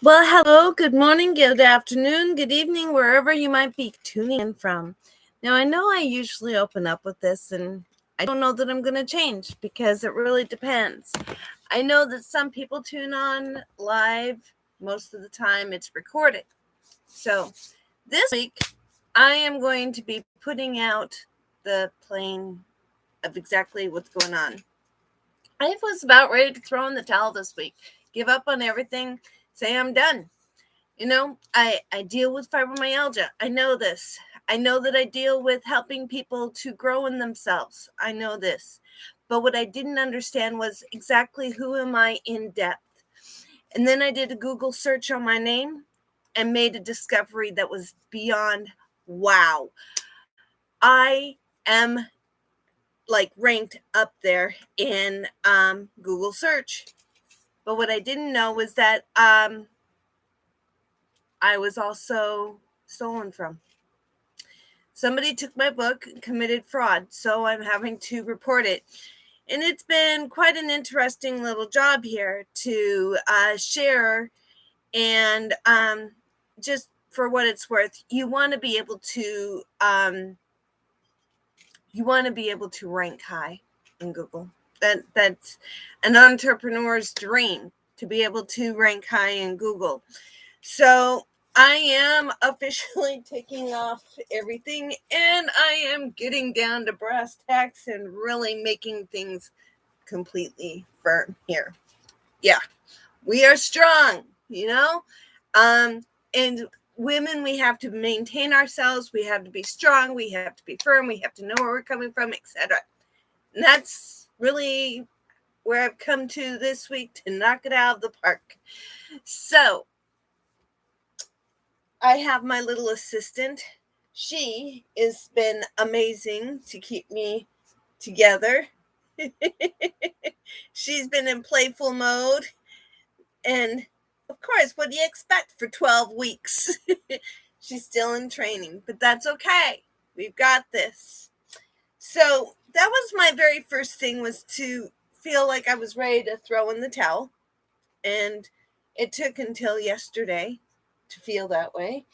Well, hello, good morning, good afternoon, good evening, wherever you might be tuning in from. Now, I know I usually open up with this, and I don't know that I'm going to change because it really depends. I know that some people tune on live, most of the time it's recorded. So, this week, I am going to be putting out the plane of exactly what's going on. I was about ready to throw in the towel this week, give up on everything, say I'm done. I deal with fibromyalgia. I know this. I know that I deal with helping people to grow in themselves. I know this. But what I didn't understand was exactly who am I in depth. And then I did a Google search on my name and made a discovery that was beyond wow. I am like ranked up there in Google search. But what I didn't know was that I was also stolen from. Somebody took my book and committed fraud, so I'm having to report it. And it's been quite an interesting little job here to share. And just for what it's worth, you want to be able to rank high in Google. That's an entrepreneur's dream, to be able to rank high in Google. So I am officially taking off everything, and I am getting down to brass tacks and really making things completely firm here. Yeah, we are strong, and women, we have to maintain ourselves. We have to be strong. We have to be firm. We have to know where we're coming from, etc. And that's really where I've come to this week to knock it out of the park. So I have my little assistant. She has been amazing to keep me together. She's been in playful mode. And of course, what do you expect for 12 weeks? She's still in training, but that's okay. We've got this. So that was my very first thing, was to feel like I was ready to throw in the towel. And it took until yesterday to feel that way.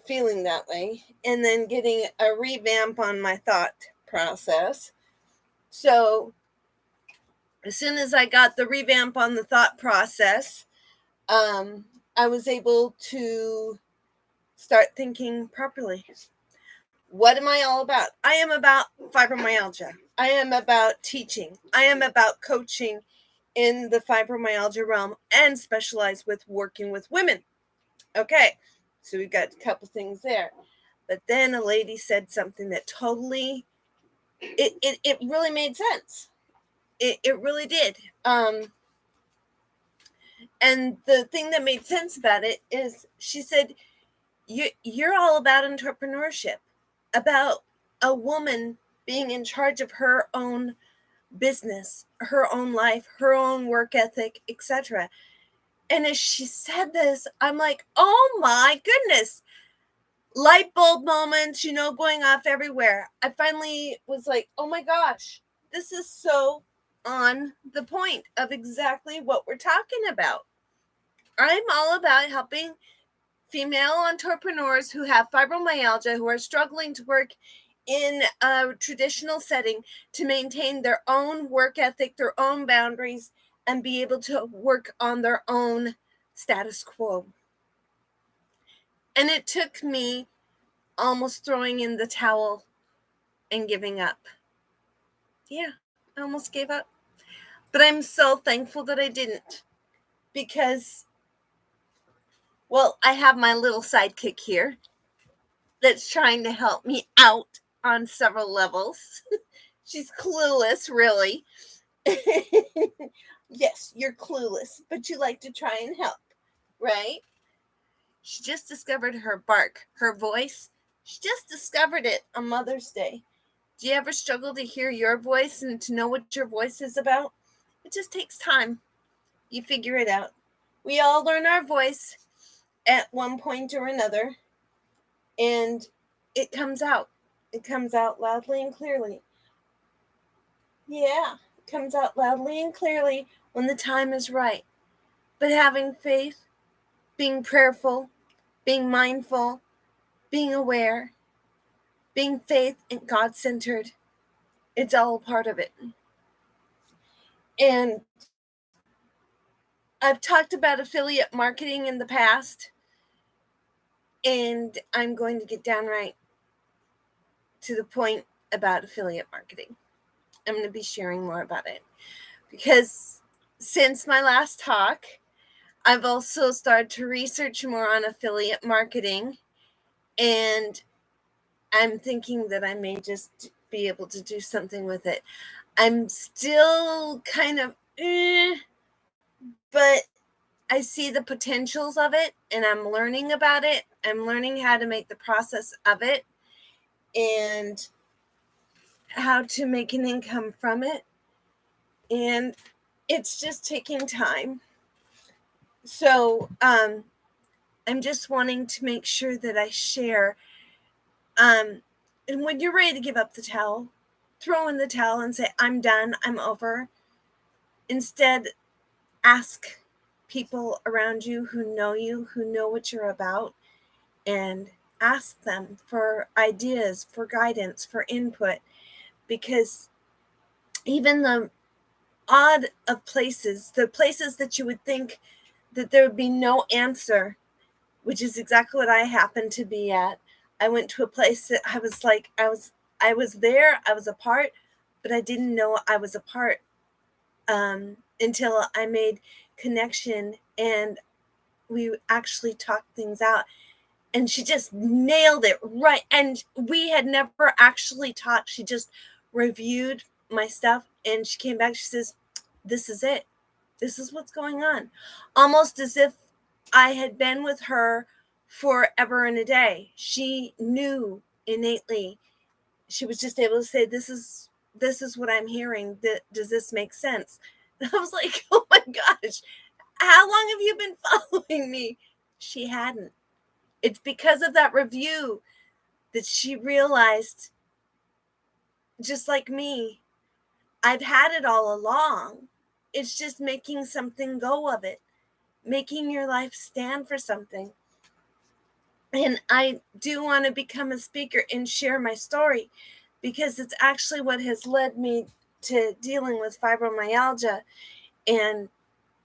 Feeling that way, and then getting a revamp on my thought process. So as soon as I got the revamp on the thought process, I was able to start thinking properly. What am I all about? I am about fibromyalgia. I am about teaching. I am about coaching in the fibromyalgia realm and specialize with working with women. Okay, so we've got a couple things there. But then a lady said something that totally, it really made sense. It really did. And the thing that made sense about it is she said, you're all about entrepreneurship, about a woman being in charge of her own business, her own life, her own work ethic, etc. And as she said this, I'm like, oh my goodness. Light bulb moments, going off everywhere. I finally was like, oh my gosh, this is so on the point of exactly what we're talking about. I'm all about helping female entrepreneurs who have fibromyalgia, who are struggling to work in a traditional setting, to maintain their own work ethic, their own boundaries, and be able to work on their own status quo. And it took me almost throwing in the towel and giving up. Yeah, I almost gave up. But I'm so thankful that I didn't, because, well, I have my little sidekick here that's trying to help me out on several levels. She's clueless, really. Yes, you're clueless, but you like to try and help, right? She just discovered her bark, her voice. She just discovered it on Mother's Day. Do you ever struggle to hear your voice and to know what your voice is about? It just takes time. You figure it out. We all learn our voice at one point or another, and it comes out. It comes out loudly and clearly. Yeah, it comes out loudly and clearly when the time is right. But having faith, being prayerful, being mindful, being aware, being faith and God-centered. It's all a part of it. And I've talked about affiliate marketing in the past, and I'm going to get downright to the point about affiliate marketing. I'm going to be sharing more about it because since my last talk, I've also started to research more on affiliate marketing, and I'm thinking that I may just be able to do something with it. I'm still kind of, but I see the potentials of it, and I'm learning about it. I'm learning how to make the process of it and how to make an income from it. And it's just taking time. So I'm just wanting to make sure that I share. And when you're ready to give up the towel, throw in the towel and say, I'm done, I'm over. Instead, ask people around you, who know what you're about, and ask them for ideas, for guidance, for input. Because even the odd of places, the places that you would think that there would be no answer, which is exactly what I happened to be at. I went to a place that I was like, I was there, I was a part, but I didn't know I was a part until I made connection and we actually talked things out. And she just nailed it right. And we had never actually talked. She just reviewed my stuff and she came back. She says, this is it. This is what's going on. Almost as if I had been with her forever and a day. She knew innately. She was just able to say, this is what I'm hearing. Does this make sense? And I was like, oh my gosh, how long have you been following me? She hadn't. It's because of that review that she realized, just like me, I've had it all along. It's just making something go of it, making your life stand for something. And I do want to become a speaker and share my story because it's actually what has led me to dealing with fibromyalgia and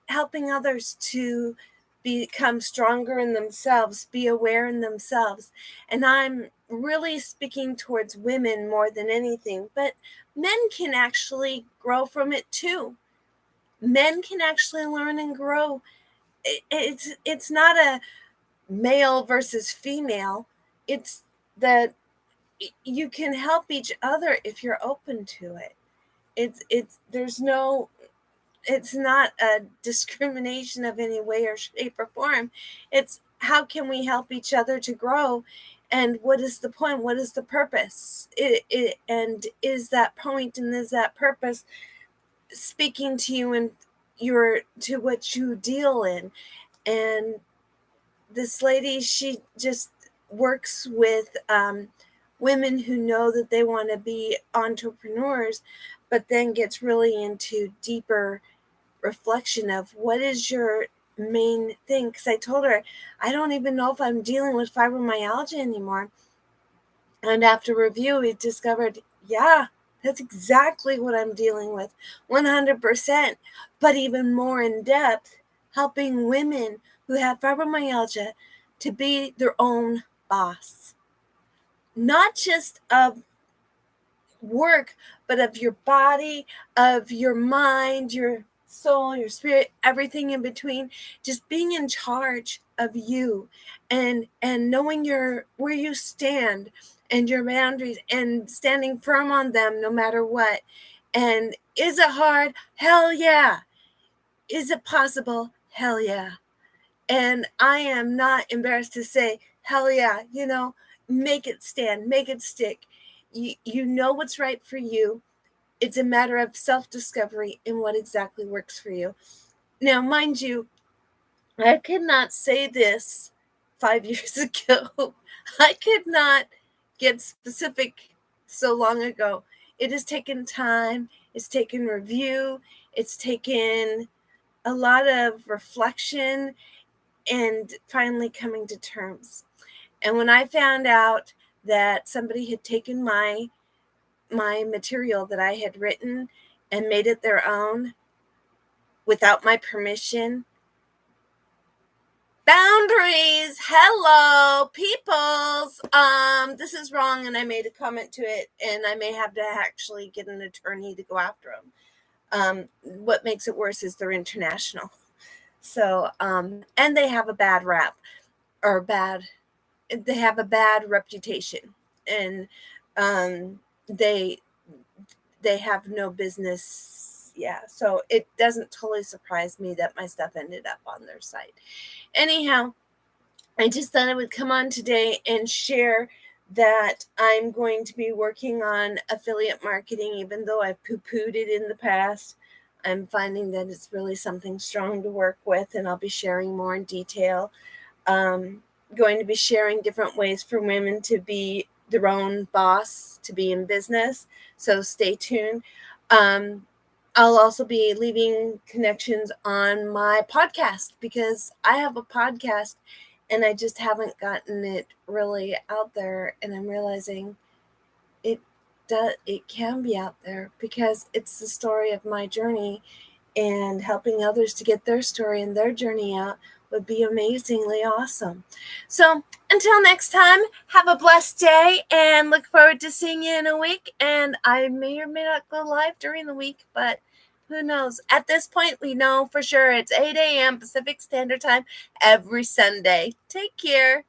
helping others to become stronger in themselves, be aware in themselves. And I'm really speaking towards women more than anything, but men can actually grow from it too. Men can actually learn and grow. It's not a male versus female. It's that you can help each other if you're open to it. It's not a discrimination of any way or shape or form. It's how can we help each other to grow, and what is the point? What is the purpose? And is that point and is that purpose speaking to you and to what you deal in? And this lady, she just works with women who know that they want to be entrepreneurs, but then gets really into deeper reflection of what is your main thing. Because I told her, I don't even know if I'm dealing with fibromyalgia anymore. And after review, we discovered, yeah, that's exactly what I'm dealing with, 100%, but even more in depth, helping women who have fibromyalgia to be their own boss, not just of work, but of your body, of your mind, your soul, your spirit, everything in between. Just being in charge of you and knowing where you stand and your boundaries and standing firm on them no matter what. And is it hard? Hell yeah. Is it possible? Hell yeah. And I am not embarrassed to say, hell yeah, make it stand, make it stick. You know what's right for you. It's a matter of self-discovery and what exactly works for you. Now, mind you, I could not say this 5 years ago. I could not get specific so long ago. It has taken time. It's taken review. It's taken a lot of reflection. and finally coming to terms. And when I found out that somebody had taken my material that I had written and made it their own without my permission, boundaries, hello peoples, this is wrong, and I made a comment to it, and I may have to actually get an attorney to go after them. What makes it worse is they're international. So, and they have a bad rap, or they have a bad reputation, and they have no business. Yeah, so it doesn't totally surprise me that my stuff ended up on their site. Anyhow, I just thought I would come on today and share that I'm going to be working on affiliate marketing, even though I've poo-pooed it in the past. I'm finding that it's really something strong to work with, and I'll be sharing more in detail. Going to be sharing different ways for women to be their own boss, to be in business. So stay tuned. I'll also be leaving connections on my podcast, because I have a podcast and I just haven't gotten it really out there. And I'm realizing it can be out there, because it's the story of my journey, and helping others to get their story and their journey out would be amazingly awesome. So until next time, have a blessed day, and look forward to seeing you in a week. And I may or may not go live during the week, but who knows? At this point, we know for sure it's 8 a.m. Pacific Standard Time every Sunday. Take care.